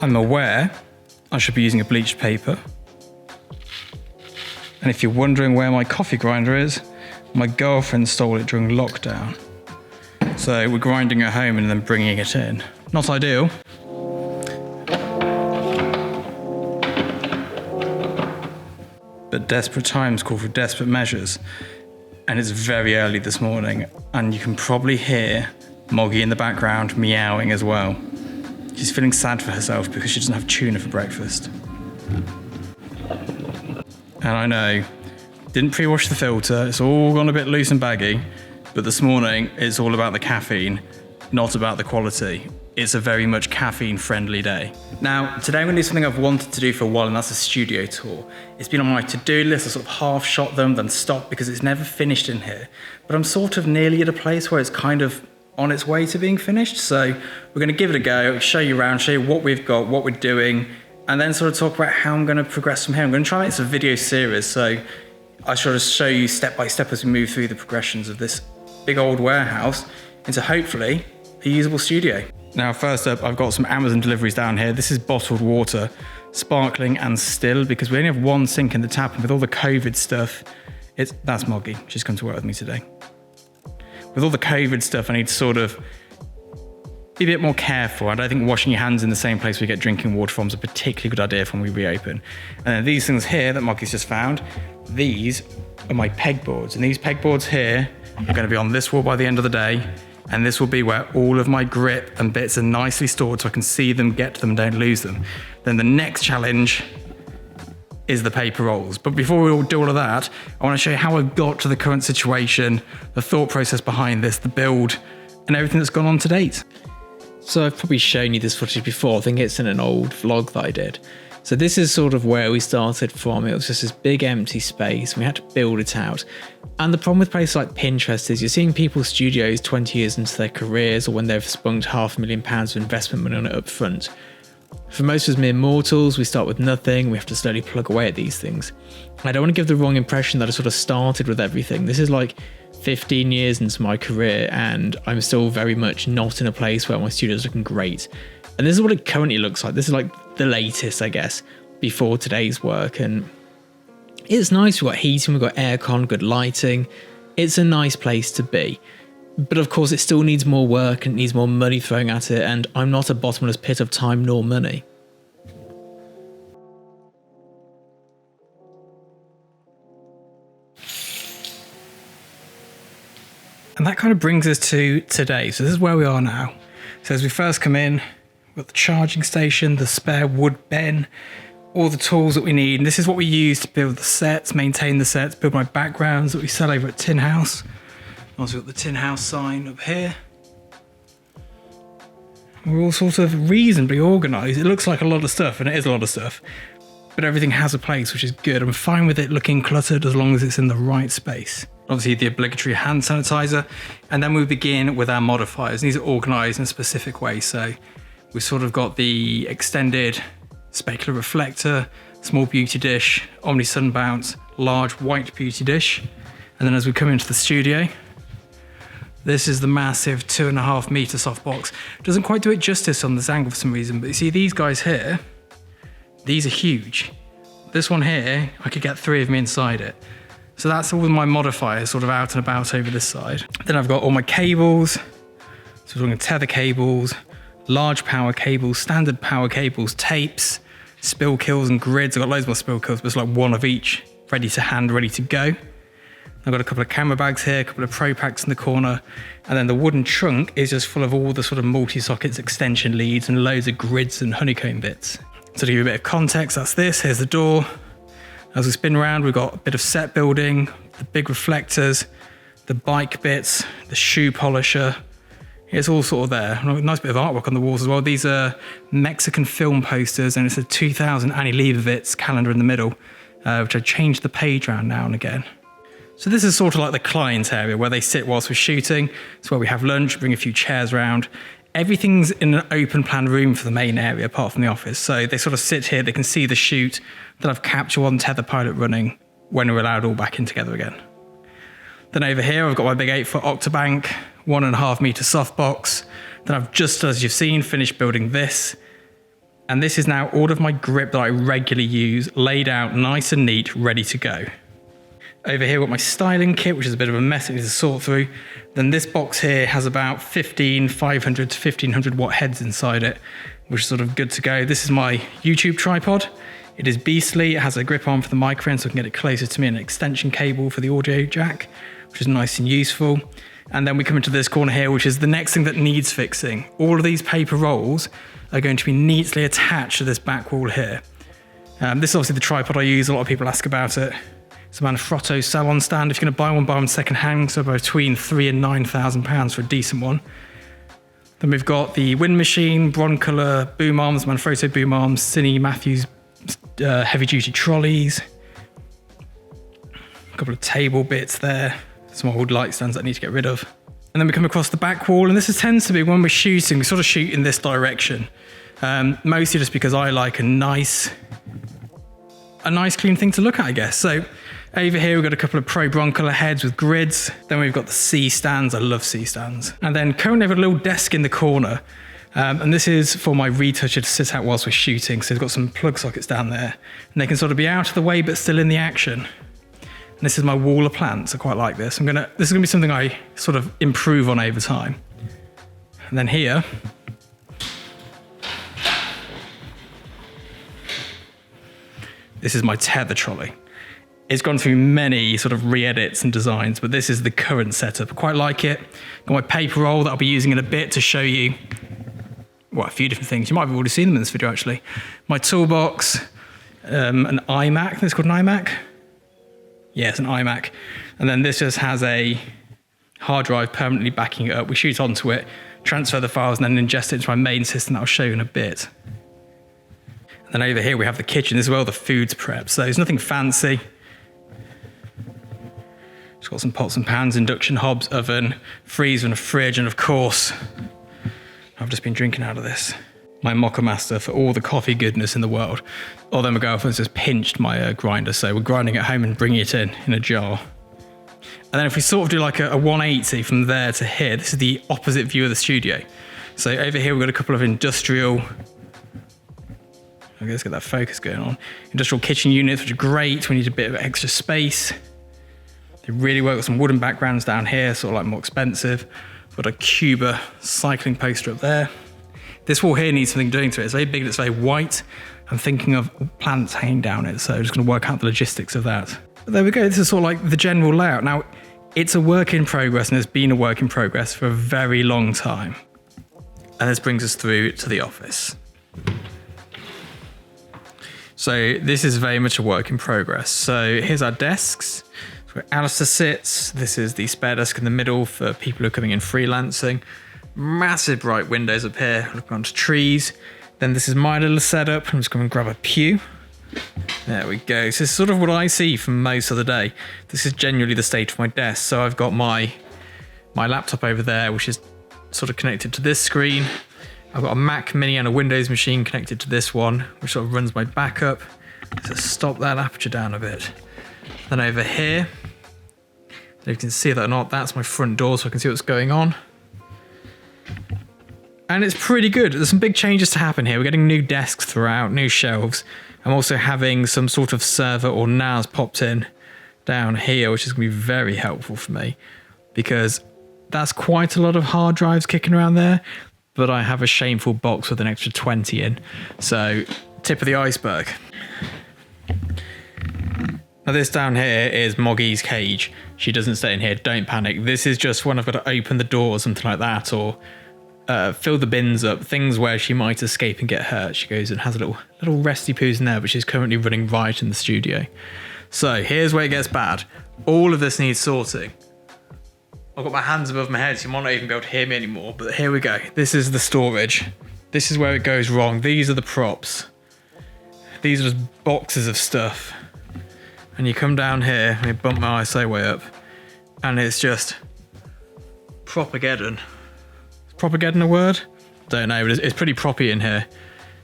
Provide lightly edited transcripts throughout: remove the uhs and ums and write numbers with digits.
I'm aware I should be using a bleached paper. And if you're wondering where my coffee grinder is, my girlfriend stole it during lockdown. So we're grinding at home and then bringing it in. Not ideal. But desperate times call for desperate measures. And it's very early this morning, and you can probably hear Moggy in the background meowing as well. She's feeling sad for herself because she doesn't have tuna for breakfast. And I know, didn't pre-wash the filter, it's all gone a bit loose and baggy, but this morning it's all about the caffeine, not about the quality. It's a very much caffeine-friendly day. Now, today I'm going to do something I've wanted to do for a while, and that's a studio tour. It's been on my to-do list. I sort of half-shot them, then stopped because it's never finished in here. But I'm sort of nearly at a place where it's kind of on its way to being finished. So we're going to give it a go, show you around, show you what we've got, what we're doing, and then sort of talk about how I'm going to progress from here. I'm going to try and make this a video series, so I sort of show you step by step as we move through the progressions of this big old warehouse into hopefully a usable studio. Now, first up, I've got some Amazon deliveries down here. This is bottled water, sparkling and still, because we only have one sink in the tap, and with all the COVID stuff, that's Moggy. She's come to work with me today. With all the COVID stuff, I need to sort of be a bit more careful. I don't think washing your hands in the same place we get drinking water from is a particularly good idea for when we reopen. And then these things here that Moggy's just found, these are my pegboards. And these pegboards here are going to be on this wall by the end of the day. And this will be where all of my grip and bits are nicely stored so I can see them, get to them, don't lose them. Then the next challenge is the paper rolls. But before we all do all of that, I want to show you how I got to the current situation, the thought process behind this, the build, and everything that's gone on to date. So I've probably shown you this footage before. I think it's in an old vlog that I did. So this is sort of where we started from. It was just this big empty space, and we had to build it out. And the problem with places like Pinterest is you're seeing people's studios 20 years into their careers, or when they've spunked £500,000 of investment money on it up front. For most of us mere mortals, we start with nothing. We have to slowly plug away at these things. I don't want to give the wrong impression that I sort of started with everything. This is like 15 years into my career, and I'm still very much not in a place where my studio's looking great. And this is what it currently looks like. This is like the latest, I guess, before today's work. And it's nice. We've got heating, we've got aircon, good lighting. It's a nice place to be. But of course, it still needs more work and it needs more money thrown at it. And I'm not a bottomless pit of time nor money. And that kind of brings us to today. So this is where we are now. So as we first come in, we've got the charging station, the spare wood bin, all the tools that we need. And this is what we use to build the sets, maintain the sets, build my backgrounds that we sell over at Tin House. Also got the Tin House sign up here. We're all sort of reasonably organised. It looks like a lot of stuff, and it is a lot of stuff, but everything has a place, which is good. I'm fine with it looking cluttered as long as it's in the right space. Obviously the obligatory hand sanitizer, and then we begin with our modifiers. These are organised in a specific way. So we've sort of got the extended specular reflector, small beauty dish, omni sun bounce, large white beauty dish. And then as we come into the studio, this is the massive 2.5 meter softbox. Doesn't quite do it justice on this angle for some reason, but you see these guys here, these are huge. This one here, I could get 3 of me inside it. So that's all with my modifiers sort of out and about over this side. Then I've got all my cables. So we're talking tether cables, large power cables, standard power cables, tapes, spill kills and grids. I've got loads more spill kills, but it's like one of each, ready to hand, ready to go. I've got a couple of camera bags here, a couple of Pro Packs in the corner, and then the wooden trunk is just full of all the sort of multi-sockets, extension leads, and loads of grids and honeycomb bits. So to give you a bit of context, that's this. Here's the door. As we spin around, we've got a bit of set building, the big reflectors, the bike bits, the shoe polisher. It's all sort of there. A nice bit of artwork on the walls as well. These are Mexican film posters, and it's a 2000 Annie Leibovitz calendar in the middle, which I change the page around now and again. So this is sort of like the client area where they sit whilst we're shooting. It's where we have lunch, bring a few chairs around. Everything's in an open plan room for the main area apart from the office. So they sort of sit here, they can see the shoot that I've captured on Tether Pilot running when we're allowed all back in together again. Then over here, I've got my big 8-foot Octobank, 1.5 meter softbox. Then I've just, as you've seen, finished building this. And this is now all of my grip that I regularly use, laid out nice and neat, ready to go. Over here, I've got my styling kit, which is a bit of a mess to sort through. Then this box here has about 500 to 1500 watt heads inside it, which is sort of good to go. This is my YouTube tripod. It is beastly. It has a grip arm for the microphone so I can get it closer to me, and an extension cable for the audio jack, which is nice and useful. And then we come into this corner here, which is the next thing that needs fixing. All of these paper rolls are going to be neatly attached to this back wall here. This is obviously the tripod I use. A lot of people ask about it. It's a Manfrotto salon stand. If you're going to buy one second hand, so between £3,000 and £9,000 for a decent one. Then we've got the wind machine, Broncolor boom arms, Manfrotto boom arms, Cine Matthews heavy duty trolleys. A couple of table bits there. Some old light stands that I need to get rid of. And then we come across the back wall, and this tends to be when we're shooting, we sort of shoot in this direction. Mostly just because I like a nice clean thing to look at, I guess. So over here we've got a couple of Pro Broncolor heads with grids. Then we've got the C stands. I love C stands. And then currently I've got a little desk in the corner. And this is for my retoucher to sit at whilst we're shooting. So it's got some plug sockets down there. And they can sort of be out of the way but still in the action. And this is my wall of plants. I quite like this. This is gonna be something I sort of improve on over time. And then here, this is my tether trolley. It's gone through many sort of re-edits and designs, but this is the current setup. I quite like it. Got my paper roll that I'll be using in a bit to show you, well, a few different things. You might have already seen them in this video, actually. My toolbox, an iMac. I think it's called an iMac. Yeah, it's an iMac. And then this just has a hard drive permanently backing it up. We shoot onto it, transfer the files, and then ingest it into my main system that I'll show you in a bit. And then over here we have the kitchen as well, the foods prep. So there's nothing fancy. It's got some pots and pans, induction hobs, oven, freezer and a fridge, and of course, I've just been drinking out of this. My Mocha Master for all the coffee goodness in the world. Although my girlfriend's just pinched my grinder, so we're grinding at home and bringing it in a jar. And then if we sort of do like a 180 from there to here, this is the opposite view of the studio. So over here we've got a couple of industrial, let's get that focus going on. Industrial kitchen units, which are great. We need a bit of extra space. They really work with some wooden backgrounds down here, sort of like more expensive. Got a Cuba cycling poster up there. This wall here needs something doing to it. It's very big and it's very white. I'm thinking of plants hanging down it, so I'm just going to work out the logistics of that. But there we go. This is sort of like the general layout. Now, it's a work in progress, and it's been a work in progress for a very long time. And this brings us through to the office. So this is very much a work in progress. So here's our desks. Where Alistair sits. This is the spare desk in the middle for people who are coming in freelancing. Massive bright windows up here, looking onto trees. Then this is my little setup. I'm just going to grab a pew. There we go. So this is sort of what I see for most of the day. This is genuinely the state of my desk. So I've got my laptop over there, which is sort of connected to this screen. I've got a Mac Mini and a Windows machine connected to this one, which sort of runs my backup. So stop that aperture down a bit. Then over here, if you can see that or not, that's my front door, so I can see what's going on. And it's pretty good. There's some big changes to happen here. We're getting new desks throughout, new shelves. I'm also having some sort of server or NAS popped in down here, which is going to be very helpful for me because that's quite a lot of hard drives kicking around there, but I have a shameful box with an extra 20 in. So, tip of the iceberg. Now this down here is Moggy's cage. She doesn't stay in here, don't panic. This is just when I've got to open the door or something like that, or fill the bins up, things where she might escape and get hurt. She goes and has a little resty poos in there, which is currently running right in the studio. So here's where it gets bad. All of this needs sorting. I've got my hands above my head, so you might not even be able to hear me anymore, but here we go. This is the storage. This is where it goes wrong. These are the props. These are just boxes of stuff. And you come down here, and you bump my ISO way up, and it's just Propageddon. Is Propageddon a word? Don't know, but it's pretty proppy in here.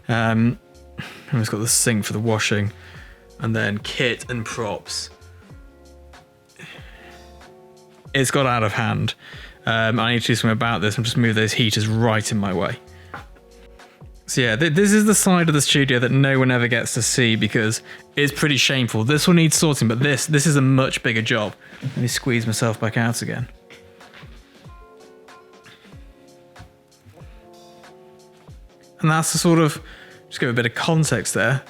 And it's got the sink for the washing, and then kit and props. It's got out of hand. I need to do something about this and just move those heaters right in my way. So yeah, this is the side of the studio that no one ever gets to see because it's pretty shameful. This one needs sorting, but this is a much bigger job. Let me squeeze myself back out again. And that's the sort of, just give a bit of context there.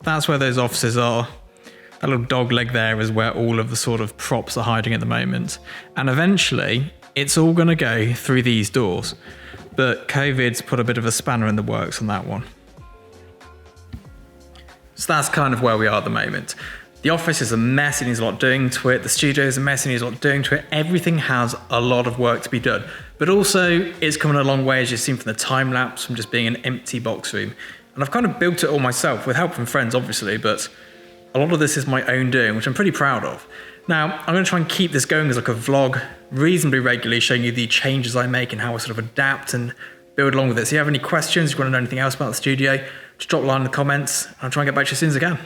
That's where those offices are. That little dog leg there is where all of the sort of props are hiding at the moment. And eventually, it's all going to go through these doors. But COVID's put a bit of a spanner in the works on that one. So that's kind of where we are at the moment. The office is a mess, it needs a lot doing to it. The studio is a mess, it needs a lot doing to it. Everything has a lot of work to be done. But also, it's coming a long way, as you've seen from the time lapse, from just being an empty box room. And I've kind of built it all myself, with help from friends, obviously, but a lot of this is my own doing, which I'm pretty proud of. Now, I'm going to try and keep this going as like a vlog reasonably regularly, showing you the changes I make and how I sort of adapt and build along with it. So if you have any questions, you want to know anything else about the studio, just drop a line in the comments. I'll try and get back to you as soon as I can.